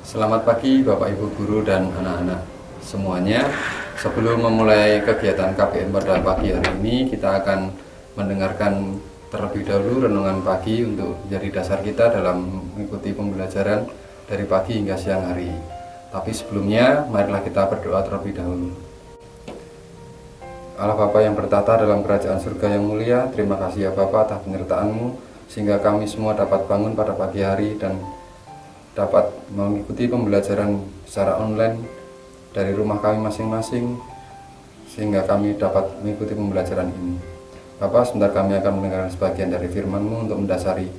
Selamat pagi Bapak Ibu Guru dan anak-anak semuanya. Sebelum memulai kegiatan KBM pada pagi hari ini, kita akan mendengarkan terlebih dahulu renungan pagi untuk menjadi dasar kita dalam mengikuti pembelajaran dari pagi hingga siang hari. Tapi sebelumnya, marilah kita berdoa terlebih dahulu. Allah Bapa yang bertata dalam kerajaan surga yang mulia, terima kasih ya Bapa atas penyertaan-Mu, sehingga kami semua dapat bangun pada pagi hari dan dapat mengikuti pembelajaran secara online dari rumah kami masing-masing, sehingga kami dapat mengikuti pembelajaran ini. Bapak, sebentar kami akan mendengarkan sebagian dari firman-Mu untuk mendasari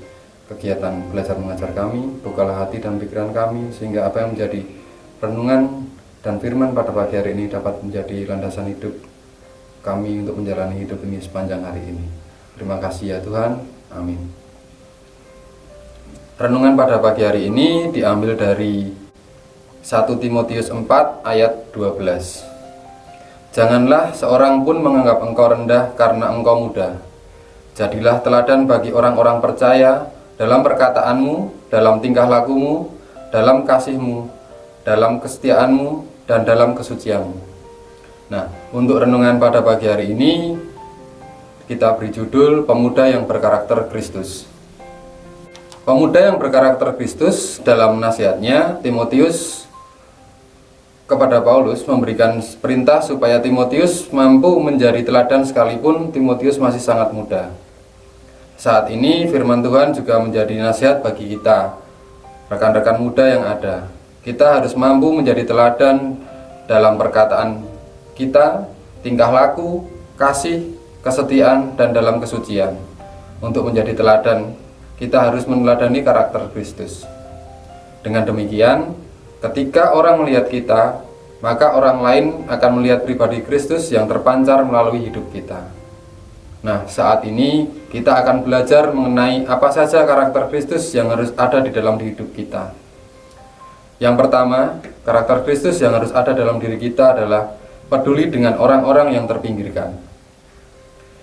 kegiatan belajar mengajar kami. Bukalah hati dan pikiran kami, sehingga apa yang menjadi renungan dan firman pada pagi hari ini dapat menjadi landasan hidup kami untuk menjalani hidup ini sepanjang hari ini. Terima kasih ya Tuhan, amin. Renungan pada pagi hari ini diambil dari 1 Timotius 4 ayat 12. Janganlah seorang pun menganggap engkau rendah karena engkau muda. Jadilah teladan bagi orang-orang percaya dalam perkataanmu, dalam tingkah lakumu, dalam kasihmu, dalam kesetiaanmu, dan dalam kesucianmu. Nah, untuk renungan pada pagi hari ini kita beri judul Pemuda yang Berkarakter Kristus. Pemuda yang berkarakter Kristus, dalam nasihatnya Timotius kepada Paulus memberikan perintah supaya Timotius mampu menjadi teladan sekalipun Timotius masih sangat muda. Saat ini firman Tuhan juga menjadi nasihat bagi kita, rekan-rekan muda yang ada. Kita harus mampu menjadi teladan dalam perkataan kita, tingkah laku, kasih, kesetiaan, dan dalam kesucian. Untuk menjadi teladan, kita harus meneladani karakter Kristus. Dengan demikian, ketika orang melihat kita, maka orang lain akan melihat pribadi Kristus yang terpancar melalui hidup kita. Nah, saat ini kita akan belajar mengenai apa saja karakter Kristus yang harus ada di dalam hidup kita. Yang pertama, karakter Kristus yang harus ada dalam diri kita adalah peduli dengan orang-orang yang terpinggirkan.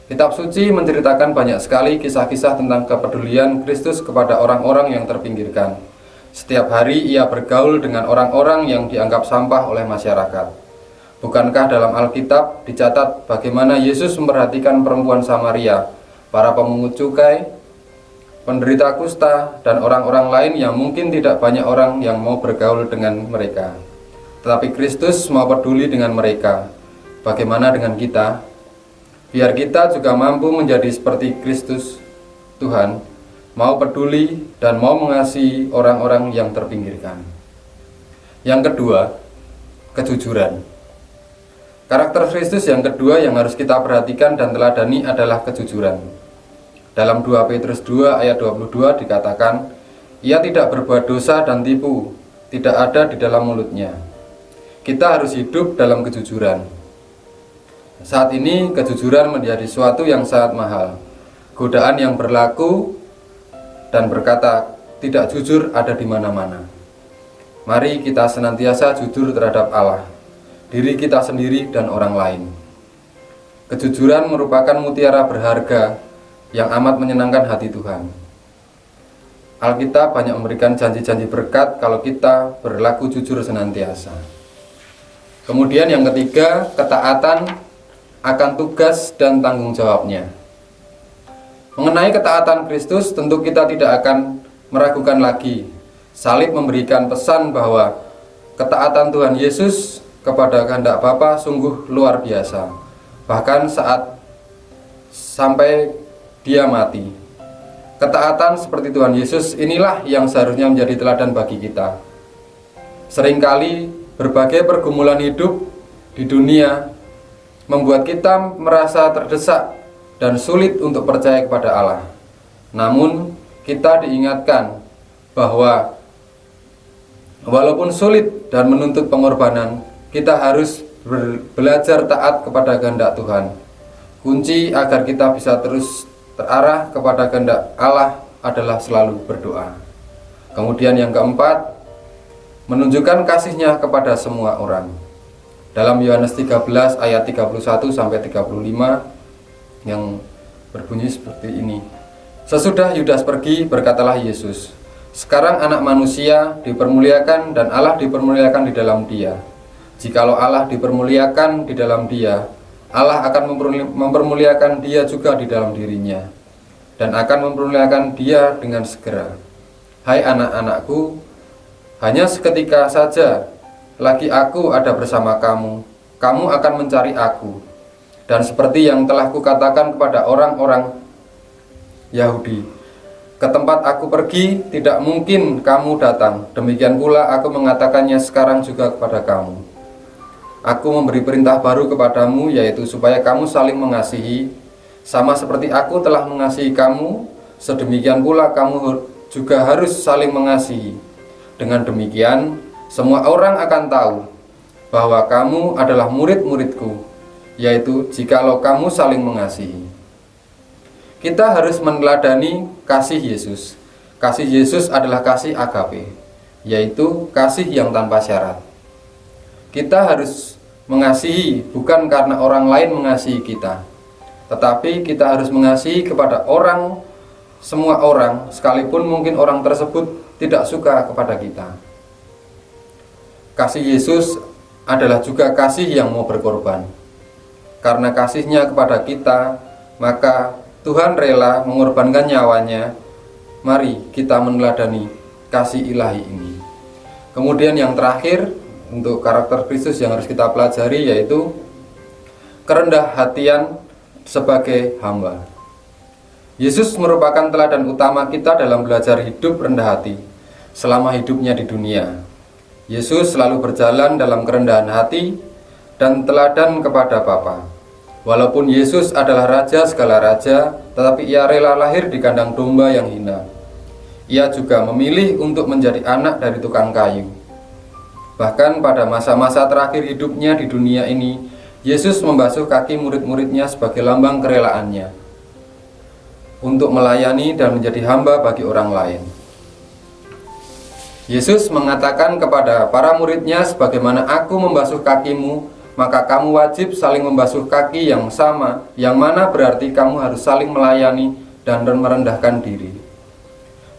Kitab suci menceritakan banyak sekali kisah-kisah tentang kepedulian Kristus kepada orang-orang yang terpinggirkan. Setiap hari ia bergaul dengan orang-orang yang dianggap sampah oleh masyarakat. Bukankah dalam Alkitab dicatat bagaimana Yesus memperhatikan perempuan Samaria, para pemungut cukai, penderita kusta, dan orang-orang lain yang mungkin tidak banyak orang yang mau bergaul dengan mereka. Tetapi Kristus mau peduli dengan mereka. Bagaimana dengan kita? Biar kita juga mampu menjadi seperti Kristus, Tuhan, mau peduli dan mau mengasihi orang-orang yang terpinggirkan. Yang kedua, kejujuran. Karakter Kristus yang kedua yang harus kita perhatikan dan teladani adalah kejujuran. Dalam 2 Petrus 2 ayat 22 dikatakan, ia tidak berbuat dosa dan tipu, tidak ada di dalam mulutnya. Kita harus hidup dalam kejujuran. Saat ini kejujuran menjadi suatu yang sangat mahal. Godaan yang berlaku dan berkata tidak jujur ada di mana-mana. Mari kita senantiasa jujur terhadap Allah, diri kita sendiri dan orang lain. Kejujuran merupakan mutiara berharga yang amat menyenangkan hati Tuhan. Alkitab banyak memberikan janji-janji berkat kalau kita berlaku jujur senantiasa. Kemudian yang ketiga, ketaatan akan tugas dan tanggung jawabnya. Mengenai ketaatan Kristus, tentu kita tidak akan meragukan lagi. Salib memberikan pesan bahwa ketaatan Tuhan Yesus kepada kehendak Bapa sungguh luar biasa. Bahkan saat sampai dia mati. Ketaatan seperti Tuhan Yesus inilah yang seharusnya menjadi teladan bagi kita. Seringkali berbagai pergumulan hidup di dunia membuat kita merasa terdesak dan sulit untuk percaya kepada Allah. Namun, kita diingatkan bahwa walaupun sulit dan menuntut pengorbanan, kita harus belajar taat kepada kehendak Tuhan. Kunci agar kita bisa terus terarah kepada kehendak Allah adalah selalu berdoa. Kemudian yang keempat, menunjukkan kasih-Nya kepada semua orang. Dalam Yohanes 13 ayat 31 sampai 35 yang berbunyi seperti ini. Sesudah Yudas pergi, berkatalah Yesus, Sekarang anak manusia dipermuliakan dan Allah dipermuliakan di dalam dia. Jikalau Allah dipermuliakan di dalam dia, Allah akan mempermuliakan dia juga di dalam dirinya, dan akan mempermuliakan dia dengan segera. Hai anak-anakku, hanya seketika saja lagi aku ada bersama kamu, kamu akan mencari aku. Dan seperti yang telah kukatakan kepada orang-orang Yahudi, ke tempat aku pergi tidak mungkin kamu datang. Demikian pula aku mengatakannya sekarang juga kepada kamu. Aku memberi perintah baru kepadamu, yaitu supaya kamu saling mengasihi. Sama seperti aku telah mengasihi kamu, sedemikian pula kamu juga harus saling mengasihi. Dengan demikian, semua orang akan tahu bahwa kamu adalah murid-muridku, yaitu jikalau kamu saling mengasihi. Kita harus meneladani kasih Yesus. Kasih Yesus adalah kasih agape, yaitu kasih yang tanpa syarat. Kita harus mengasihi bukan karena orang lain mengasihi kita, tetapi kita harus mengasihi kepada semua orang, sekalipun mungkin orang tersebut tidak suka kepada kita. Kasih Yesus adalah juga kasih yang mau berkorban. Karena kasihnya kepada kita, maka Tuhan rela mengorbankan nyawanya. Mari kita meneladani kasih ilahi ini. Kemudian yang terakhir, untuk karakter Kristus yang harus kita pelajari, yaitu kerendah hatian sebagai hamba. Yesus merupakan teladan utama kita dalam belajar hidup rendah hati selama hidupnya di dunia. Yesus selalu berjalan dalam kerendahan hati dan teladan kepada Bapa. Walaupun Yesus adalah Raja segala raja, tetapi ia rela lahir di kandang domba yang hina. Ia juga memilih untuk menjadi anak dari tukang kayu. Bahkan pada masa-masa terakhir hidupnya di dunia ini, Yesus membasuh kaki murid-muridnya sebagai lambang kerelaannya untuk melayani dan menjadi hamba bagi orang lain. Yesus mengatakan kepada para muridnya, sebagaimana aku membasuh kakimu, maka kamu wajib saling membasuh kaki yang sama, yang mana berarti kamu harus saling melayani dan merendahkan diri.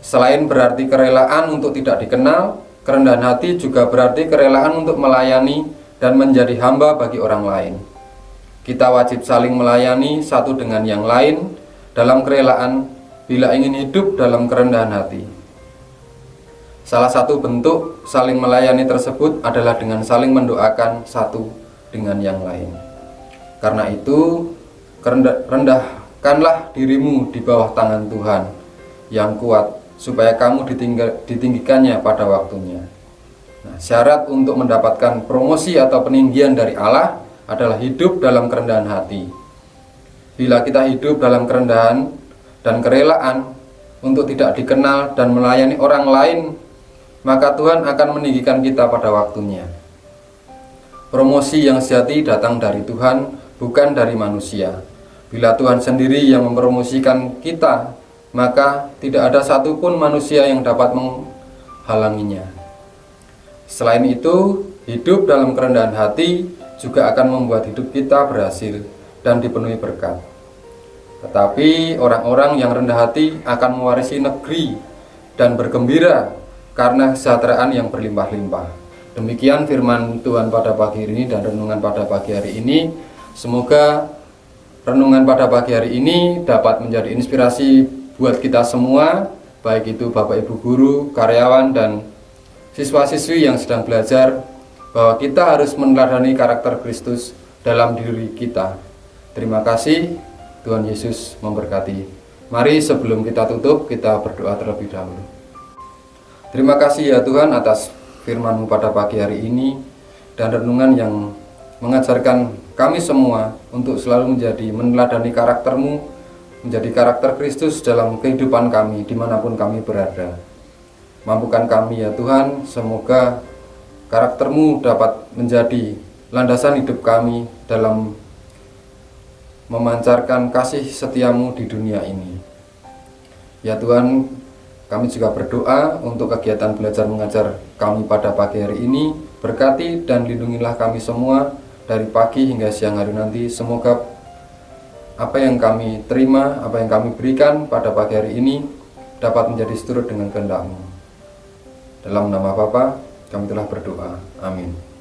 Selain berarti kerelaan untuk tidak dikenal, kerendahan hati juga berarti kerelaan untuk melayani dan menjadi hamba bagi orang lain. Kita wajib saling melayani satu dengan yang lain dalam kerelaan bila ingin hidup dalam kerendahan hati. Salah satu bentuk saling melayani tersebut adalah dengan saling mendoakan satu dengan yang lain. Karena itu, rendahkanlah dirimu di bawah tangan Tuhan yang kuat, supaya kamu ditinggikannya pada waktunya. Nah, syarat untuk mendapatkan promosi atau peninggian dari Allah adalah hidup dalam kerendahan hati. Bila kita hidup dalam kerendahan dan kerelaan untuk tidak dikenal dan melayani orang lain, maka Tuhan akan meninggikan kita pada waktunya. Promosi yang sejati datang dari Tuhan, bukan dari manusia. Bila Tuhan sendiri yang mempromosikan kita, maka tidak ada satupun manusia yang dapat menghalanginya. Selain itu, hidup dalam kerendahan hati juga akan membuat hidup kita berhasil dan dipenuhi berkat. Tetapi orang-orang yang rendah hati akan mewarisi negeri dan bergembira karena kesejahteraan yang berlimpah-limpah. Demikian firman Tuhan pada pagi ini dan renungan pada pagi hari ini. Semoga renungan pada pagi hari ini dapat menjadi inspirasi buat kita semua, baik itu Bapak Ibu guru, karyawan, dan siswa-siswi yang sedang belajar, bahwa kita harus meneladani karakter Kristus dalam diri kita. Terima kasih, Tuhan Yesus memberkati. Mari sebelum kita tutup, kita berdoa terlebih dahulu. Terima kasih ya Tuhan atas firman-Mu pada pagi hari ini dan renungan yang mengajarkan kami semua untuk selalu meneladani karakter-Mu, menjadi karakter Kristus dalam kehidupan kami dimanapun kami berada. Mampukan kami ya Tuhan, semoga karakter-Mu dapat menjadi landasan hidup kami dalam memancarkan kasih setia-Mu di dunia ini. Ya Tuhan, kami juga berdoa untuk kegiatan belajar mengajar kami pada pagi hari ini. Berkati dan lindungilah kami semua dari pagi hingga siang hari nanti. Semoga apa yang kami terima, apa yang kami berikan pada pagi hari ini dapat menjadi seturut dengan kehendak-Mu. Dalam nama Bapa, kami telah berdoa. Amin.